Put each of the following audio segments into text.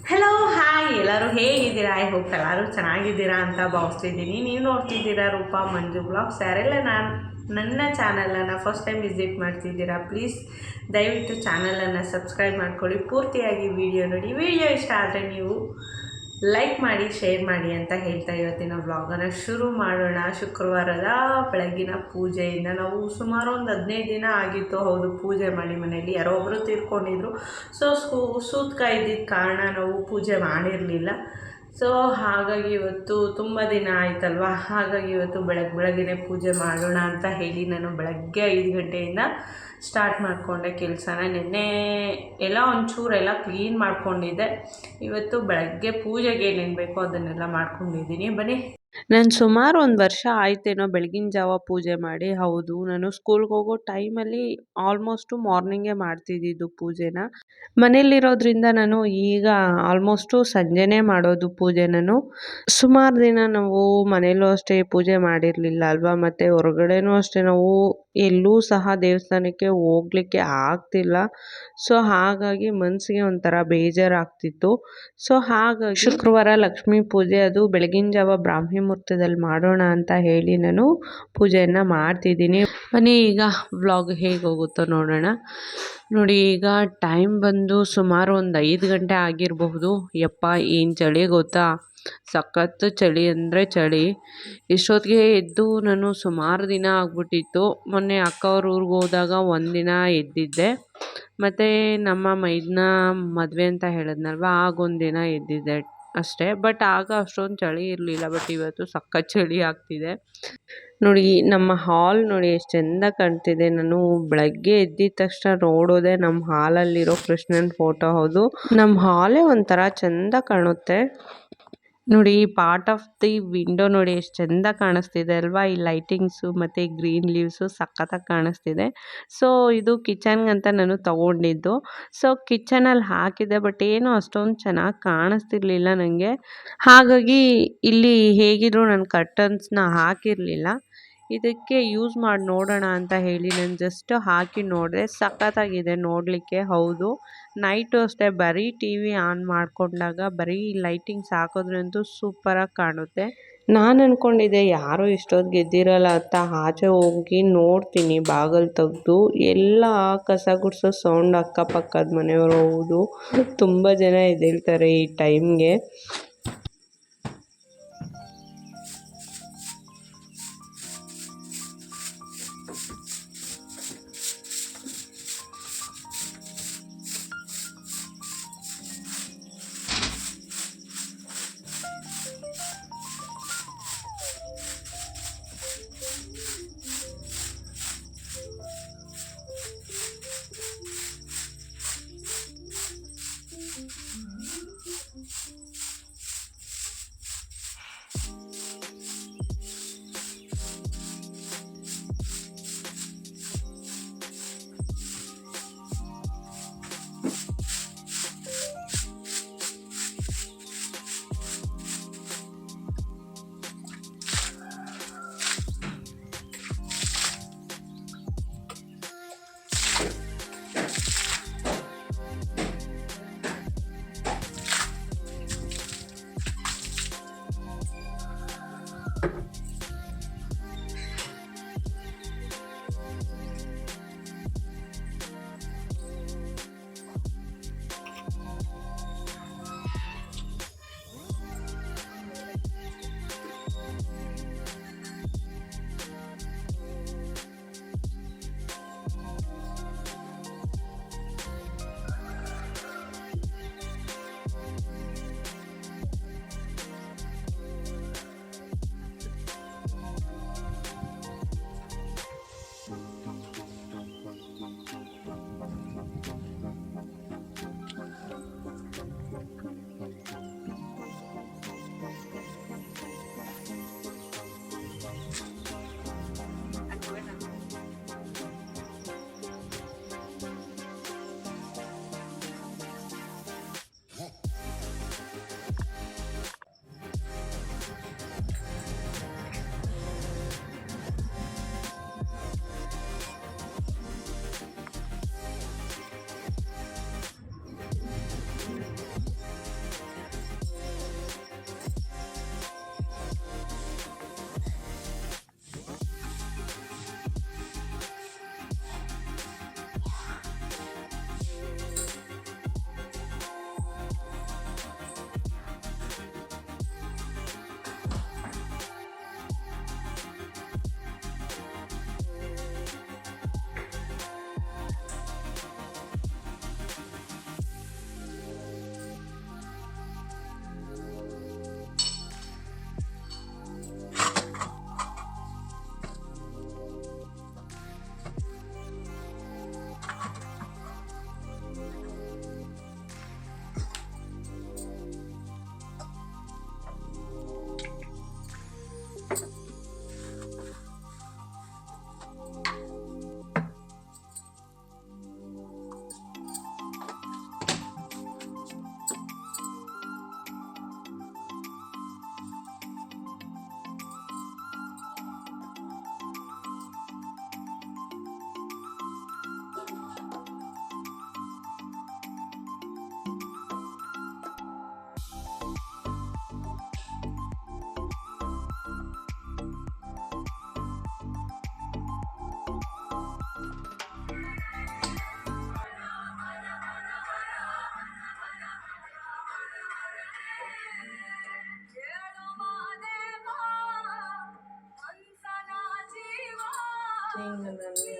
Hello hi ಎಲ್ಲರೂ ಹೇಗಿದ್ದೀರಾ? I hope ಎಲ್ಲರೂ ಚೆನ್ನಾಗಿದ್ದೀರಾ ಅಂತ ಭಾವಿಸ್ತಿದ್ದೀನಿ. ನೀವು ನೋಡ್ತಿದ್ದೀರಾ ರೂಪಾ ಮಂಜು ಬ್ಲಾಗ್ಸ್. ಯಾರೆಲ್ಲ ನನ್ನ ಚಾನಲನ್ನು ಫಸ್ಟ್ ಟೈಮ್ ವಿಸಿಟ್ ಮಾಡ್ತಿದ್ದೀರಾ, ಪ್ಲೀಸ್ ದಯವಿಟ್ಟು ಚಾನಲನ್ನು ಸಬ್ಸ್ಕ್ರೈಬ್ ಮಾಡ್ಕೊಳ್ಳಿ. ಪೂರ್ತಿಯಾಗಿ ವಿಡಿಯೋ ನೋಡಿ. ವಿಡಿಯೋ ಇಷ್ಟ ಆದರೆ ನೀವು ಲೈಕ್ ಮಾಡಿ, ಶೇರ್ ಮಾಡಿ ಅಂತ ಹೇಳ್ತಾ ಇವತ್ತಿನ ವ್ಲಾಗನ್ನು ಶುರು ಮಾಡೋಣ. ಶುಕ್ರವಾರದ ಬೆಳಗ್ಗಿನ ಪೂಜೆಯಿಂದ ನಾವು ಸುಮಾರು ಒಂದು 15 ದಿನ ಆಗಿತ್ತು, ಹೌದು, ಪೂಜೆ ಮಾಡಿ ಮನೆಯಲ್ಲಿ ಯಾರೋ ಒಬ್ಬರು ತೀರ್ಕೊಂಡಿದ್ರು. ಸೊ ಸೂತ್ಕ ಇದ್ದಿದ್ದ ಕಾರಣ ನಾವು ಪೂಜೆ ಮಾಡಿರಲಿಲ್ಲ. ಸೊ ಹಾಗಾಗಿ ಇವತ್ತು ತುಂಬ ದಿನ ಆಯ್ತಲ್ವ, ಹಾಗಾಗಿ ಇವತ್ತು ಬೆಳಗ್ಗೆನೇ ಪೂಜೆ ಮಾಡೋಣ ಅಂತ ಹೇಳಿ ನಾನು ಬೆಳಗ್ಗೆ 5 ಗಂಟೆಯಿಂದ ಸ್ಟಾರ್ಟ್ ಮಾಡಿಕೊಂಡೆ ಕೆಲಸನ. ನಿನ್ನೆ ಎಲ್ಲ ಒಂಚೂರೆಲ್ಲ ಕ್ಲೀನ್ ಮಾಡ್ಕೊಂಡಿದ್ದೆ. ಇವತ್ತು ಬೆಳಗ್ಗೆ ಪೂಜೆಗೆ ಏನೇನು ಬೇಕೋ ಅದನ್ನೆಲ್ಲ ಮಾಡ್ಕೊಂಡಿದ್ದೀನಿ. ಬನ್ನಿ. ನಾನು ಸುಮಾರು ಒಂದು ವರ್ಷ ಆಯ್ತೇನೋ ಬೆಳಗಿನ ಜಾವ ಪೂಜೆ ಮಾಡಿ. ಹೌದು, ನಾನು ಸ್ಕೂಲ್ಗೆ ಹೋಗೋ ಟೈಮಲ್ಲಿ ಆಲ್ಮೋಸ್ಟು ಮಾರ್ನಿಂಗೇ ಮಾಡ್ತಿದ್ದಿದ್ದು ಪೂಜೆನ. ಮನೇಲಿರೋದ್ರಿಂದ ನಾನು ಈಗ ಆಲ್ಮೋಸ್ಟು ಸಂಜೆನೇ ಮಾಡೋದು ಪೂಜೆ. ನಾನು ಸುಮಾರು ದಿನ ನಾವು ಮನೇಲೂ ಅಷ್ಟೇ ಪೂಜೆ ಮಾಡಿರಲಿಲ್ಲ ಅಲ್ವಾ, ಮತ್ತು ಹೊರಗಡೆನೂ ಅಷ್ಟೇ ನಾವು ಎಲ್ಲೂ ಸಹ ದೇವಸ್ಥಾನಕ್ಕೆ ಹೋಗ್ಲಿಕ್ಕೆ ಆಗ್ತಿಲ್ಲ. ಸೊ ಹಾಗಾಗಿ ಮನಸ್ಸಿಗೆ ಒಂಥರ ಬೇಜಾರಾಗ್ತಿತ್ತು. ಸೊ ಹಾಗಾಗಿ ಶುಕ್ರವಾರ ಲಕ್ಷ್ಮೀ ಪೂಜೆ, ಅದು ಬೆಳಗಿನ ಜಾವ ಬ್ರಾಹ್ಮಿ ಮುಹೂರ್ತದಲ್ಲಿ ಮಾಡೋಣ ಅಂತ ಹೇಳಿ ನಾನು ಪೂಜೆಯನ್ನು ಮಾಡ್ತಿದ್ದೀನಿ. ಬನ್ನಿ ಈಗ ವ್ಲಾಗ್ ಹೇಗೆ ಹೋಗುತ್ತೋ ನೋಡೋಣ. ನೋಡಿ, ಈಗ ಟೈಮ್ ಬಂದು ಸುಮಾರು ಒಂದು 5 ಗಂಟೆ ಆಗಿರಬಹುದು. ಯಪ್ಪ ಏನು ಚಳಿ ಗೊತ್ತಾ, ಸಖತ್ತು ಚಳಿ ಅಂದರೆ ಚಳಿ. ಇಷ್ಟೊತ್ತಿಗೆ ಎದ್ದು ನಾನು ಸುಮಾರು ದಿನ ಆಗ್ಬಿಟ್ಟಿತ್ತು. ಮೊನ್ನೆ ಅಕ್ಕ ಅವ್ರ ಊರಿಗೆ ಹೋದಾಗ ಒಂದಿನ ಎದ್ದಿದ್ದೆ, ಮತ್ತು ನಮ್ಮ ಮೈದನ ಮದುವೆ ಅಂತ ಹೇಳಿದ್ನಲ್ವ, ಆಗೊಂದಿನ ಎದ್ದಿದ್ದೆ ಅಷ್ಟೇ. ಬಟ್ ಆಗ ಅಷ್ಟೊಂದು ಚಳಿ ಇರಲಿಲ್ಲ. ಬಟ್ ಇವತ್ತು ಸಖತ್ ಚಳಿ ಆಗ್ತಿದೆ. ನೋಡಿ, ನಮ್ಮ ಹಾಲ್ ನೋಡಿ ಎಷ್ಟು ಚೆಂದ ಕಾಣ್ತಿದೆ. ನಾನು ಬೆಳಗ್ಗೆ ಎದ್ದಿದ ತಕ್ಷಣ ನೋಡೋದೆ ನಮ್ಮ ಹಾಲಲ್ಲಿರೋ ಕೃಷ್ಣನ ಫೋಟೋ. ಹೌದು, ನಮ್ಮ ಹಾಲೇ ಒಂಥರ ಚೆಂದ ಕಾಣುತ್ತೆ. ನೋಡಿ, ಈ ಪಾರ್ಟ್ ಆಫ್ ದಿ ವಿಂಡೋ ನೋಡಿ ಎಷ್ಟು ಚೆಂದ ಕಾಣಿಸ್ತಿದೆ ಅಲ್ವಾ. ಈ ಲೈಟಿಂಗ್ಸು ಮತ್ತು ಗ್ರೀನ್ ಲೀವ್ಸು ಸಖತ್ತಾಗಿ ಕಾಣಿಸ್ತಿದೆ. ಸೊ ಇದು ಕಿಚನ್ಗಂತ ನಾನು ತಗೊಂಡಿದ್ದು. ಸೊ ಕಿಚನಲ್ಲಿ ಹಾಕಿದೆ, ಬಟ್ ಏನೋ ಅಷ್ಟೊಂದು ಚೆನ್ನಾಗಿ ಕಾಣಿಸ್ತಿರ್ಲಿಲ್ಲ ನನಗೆ. ಹಾಗಾಗಿ ಇಲ್ಲಿ ಹೇಗಿದ್ರು ನಾನು ಕರ್ಟನ್ಸ್ನ ಹಾಕಿರಲಿಲ್ಲ. ಇದಕ್ಕೆ ಯೂಸ್ ಮಾಡಿ ನೋಡೋಣ ಅಂತ ಹೇಳಿ ನಾನು ಜಸ್ಟ್ ಹಾಕಿ ನೋಡಿದೆ. ಸಖತ್ತಾಗಿದೆ ನೋಡಲಿಕ್ಕೆ. ಹೌದು, ನೈಟು ಅಷ್ಟೇ ಬರೀ ಟಿ ವಿ ಆನ್ ಮಾಡಿಕೊಂಡಾಗ ಬರೀ ಲೈಟಿಂಗ್ಸ್ ಹಾಕೋದ್ರಂತೂ ಸೂಪರಾಗಿ ಕಾಣುತ್ತೆ. ನಾನು ಅಂದ್ಕೊಂಡಿದ್ದೆ ಯಾರೂ ಇಷ್ಟೊತ್ತು ಗೆದ್ದಿರಲ್ಲ ಅಂತ. ಆಚೆ ಹೋಗಿ ನೋಡ್ತೀನಿ ಬಾಗಿಲು ತೆಗೆದು, ಎಲ್ಲ ಕಸ ಗುಡಿಸೋ ಸೌಂಡ್ ಅಕ್ಕಪಕ್ಕದ ಮನೆಯವರು. ಹೌದು, ತುಂಬ ಜನ ಎದ್ದೇಳ್ತಾರೆ ಈ ಟೈಮ್ಗೆ. ಹಿಂಗೆ ನನಗೆ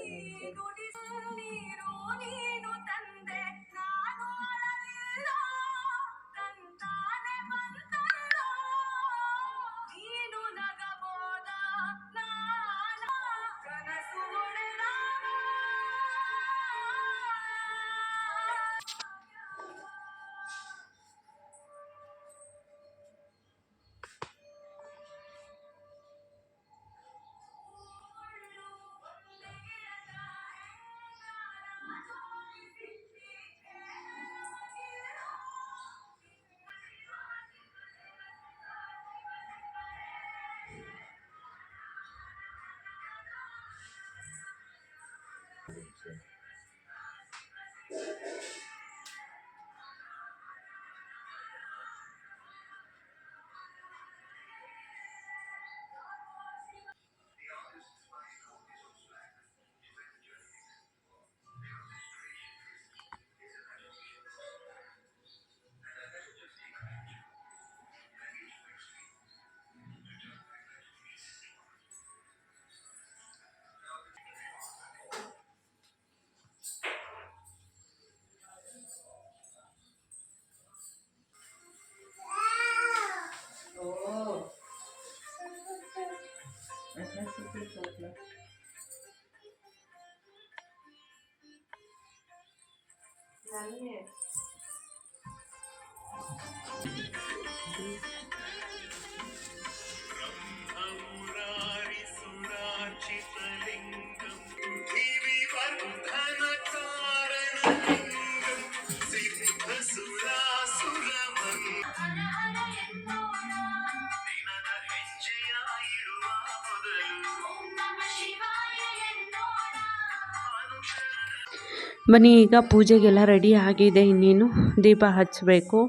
ಬನ್ನಿ ಈಗ ಪೂಜೆಗೆಲ್ಲ ರೆಡಿ ಆಗಿದೆ. ಇನ್ನೇನು ದೀಪ ಹಚ್ಚಬೇಕು.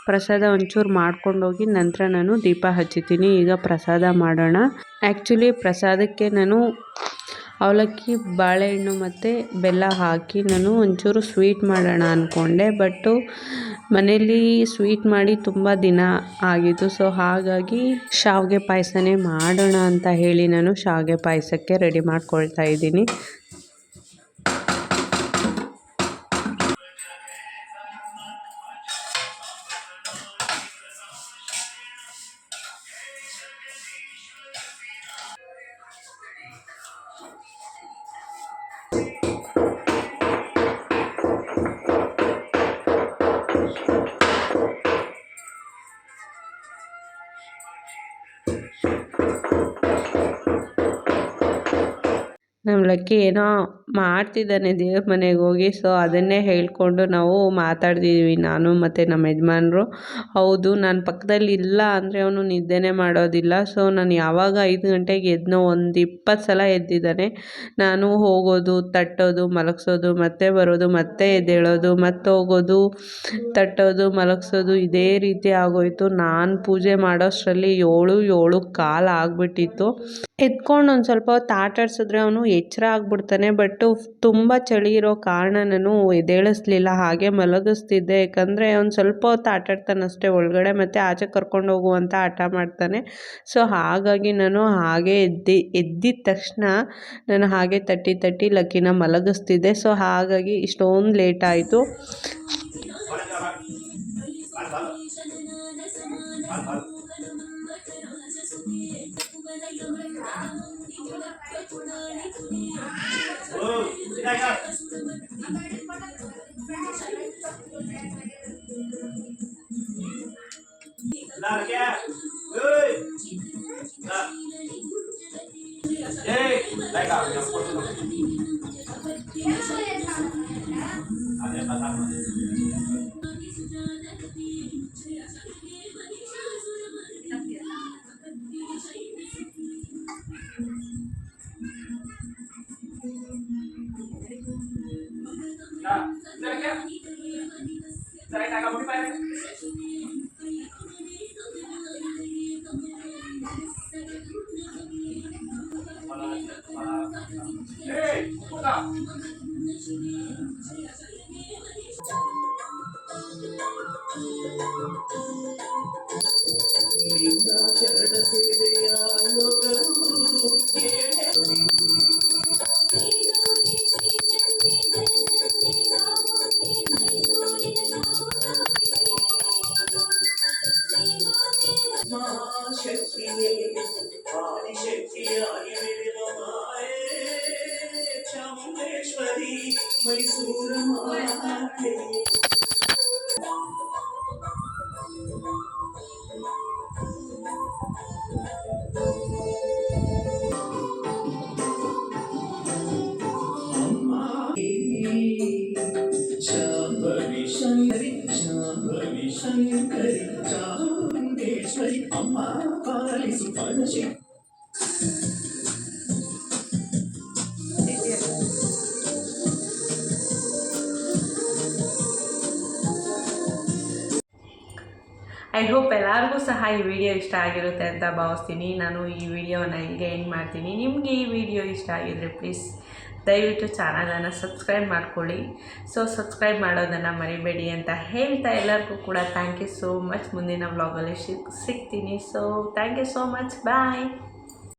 ಪ್ರಸಾದ ಒಂಚೂರು ಮಾಡ್ಕೊಂಡೋಗಿ ನಂತರ ನಾನು ದೀಪ ಹಚ್ಚುತ್ತೀನಿ. ಈಗ ಪ್ರಸಾದ ಮಾಡೋಣ. ಆ್ಯಕ್ಚುಲಿ ಪ್ರಸಾದಕ್ಕೆ ನಾನು ಅವಲಕ್ಕಿ, ಬಾಳೆಹಣ್ಣು ಮತ್ತು ಬೆಲ್ಲ ಹಾಕಿ ನಾನು ಒಂಚೂರು ಸ್ವೀಟ್ ಮಾಡೋಣ ಅಂದ್ಕೊಂಡೆ. ಬಟ್ಟು ಮನೇಲಿ ಸ್ವೀಟ್ ಮಾಡಿ ತುಂಬ ದಿನ ಆಗಿತ್ತು. ಸೊ ಹಾಗಾಗಿ ಶಾವಿಗೆ ಪಾಯಸನೇ ಮಾಡೋಣ ಅಂತ ಹೇಳಿ ನಾನು ಶಾವಿಗೆ ಪಾಯಸಕ್ಕೆ ರೆಡಿ ಮಾಡ್ಕೊಳ್ತಾ ಇದ್ದೀನಿ. ನಮ್ಮ ಲಕ್ಕಿ ಏನೋ ಮಾಡ್ತಿದ್ದಾನೆ ದೇವ್ರ ಮನೆಗೆ ಹೋಗಿ. ಸೊ ಅದನ್ನೇ ಹೇಳ್ಕೊಂಡು ನಾವು ಮಾತಾಡ್ತಿದ್ವಿ ನಾನು ಮತ್ತು ನಮ್ಮ ಯಜಮಾನ್ರು. ಹೌದು, ನಾನು ಪಕ್ಕದಲ್ಲಿ ಇಲ್ಲ ಅಂದರೆ ಅವನು ನಿದ್ದೆನೇ ಮಾಡೋದಿಲ್ಲ. ಸೊ ನಾನು ಯಾವಾಗ 5 ಗಂಟೆಗೆ ಎದ್ನೋ ಒಂದು 20 ಸಲ ಎದ್ದಿದ್ದಾನೆ. ನಾನು ಹೋಗೋದು, ತಟ್ಟೋದು, ಮಲಗಿಸೋದು, ಮತ್ತೆ ಬರೋದು, ಮತ್ತೆ ಎದ್ದೇಳೋದು, ಮತ್ತೆ ಹೋಗೋದು, ತಟ್ಟೋದು, ಮಲಗಿಸೋದು, ಇದೇ ರೀತಿ ಆಗೋಯಿತು. ನಾನು ಪೂಜೆ ಮಾಡೋಷ್ಟರಲ್ಲಿ 7:15 ಆಗಿಬಿಟ್ಟಿತ್ತು. ಎತ್ಕೊಂಡು ಒಂದು ಸ್ವಲ್ಪ ಹೊತ್ತು ಆಟಾಡ್ಸಿದ್ರೆ ಅವನು ಎಚ್ಚರ ಆಗ್ಬಿಡ್ತಾನೆ. ಬಟ್ಟು ತುಂಬ ಚಳಿ ಇರೋ ಕಾರಣ ನಾನು ಎದ್ದೇಳಿಸ್ಲಿಲ್ಲ, ಹಾಗೆ ಮಲಗಿಸ್ತಿದ್ದೆ. ಯಾಕಂದರೆ ಅವ್ನು ಸ್ವಲ್ಪ ಹೊತ್ತು ಆಟಾಡ್ತಾನೆ ಅಷ್ಟೇ ಒಳಗಡೆ, ಮತ್ತು ಆಚೆ ಕರ್ಕೊಂಡು ಹೋಗುವಂಥ ಹಠ ಮಾಡ್ತಾನೆ. ಸೊ ಹಾಗಾಗಿ ನಾನು ಹಾಗೆ ಎದ್ದಿದ ತಕ್ಷಣ ನಾನು ಹಾಗೆ ತಟ್ಟಿ ಲಕ್ಕಿನ ಮಲಗಿಸ್ತಿದ್ದೆ. ಸೊ ಹಾಗಾಗಿ ಇಷ್ಟೊಂದು ಲೇಟ್ ಆಯಿತು. ಶಾಂಭವಿ ಶಂಕರಿ ಶಾಂಭವಿ ಶಂಕರಿ ಚಾಮುಂಡೇಶ್ವರಿ ಅಮ್ಮ ಪಾಲಿಸು ಪರಶಿ. ಐ ಹೋಪ್ ಎಲ್ಲರಿಗೂ ಸಹ ಈ ವಿಡಿಯೋ ಇಷ್ಟ ಆಗಿರುತ್ತೆ ಅಂತ ಭಾವಿಸ್ತೀನಿ. ನಾನು ಈ ವಿಡಿಯೋನ ಇಲ್ಲಿಗೆ ಎಂಡ್ ಮಾಡ್ತೀನಿ. ನಿಮಗೆ ಈ ವಿಡಿಯೋ ಇಷ್ಟ ಆಗಿದರೆ ಪ್ಲೀಸ್ ದಯವಿಟ್ಟು ಚಾನಲನ್ನು ಸಬ್ಸ್ಕ್ರೈಬ್ ಮಾಡ್ಕೊಳ್ಳಿ. ಸಬ್ಸ್ಕ್ರೈಬ್ ಮಾಡೋದನ್ನು ಮರಿಬೇಡಿ ಅಂತ ಹೇಳ್ತಾ ಎಲ್ಲರಿಗೂ ಕೂಡ ಥ್ಯಾಂಕ್ ಯು ಸೋ ಮಚ್. ಮುಂದಿನ ವ್ಲಾಗಲ್ಲಿ ಸಿಗ್ತೀನಿ. Thank you so much. Bye.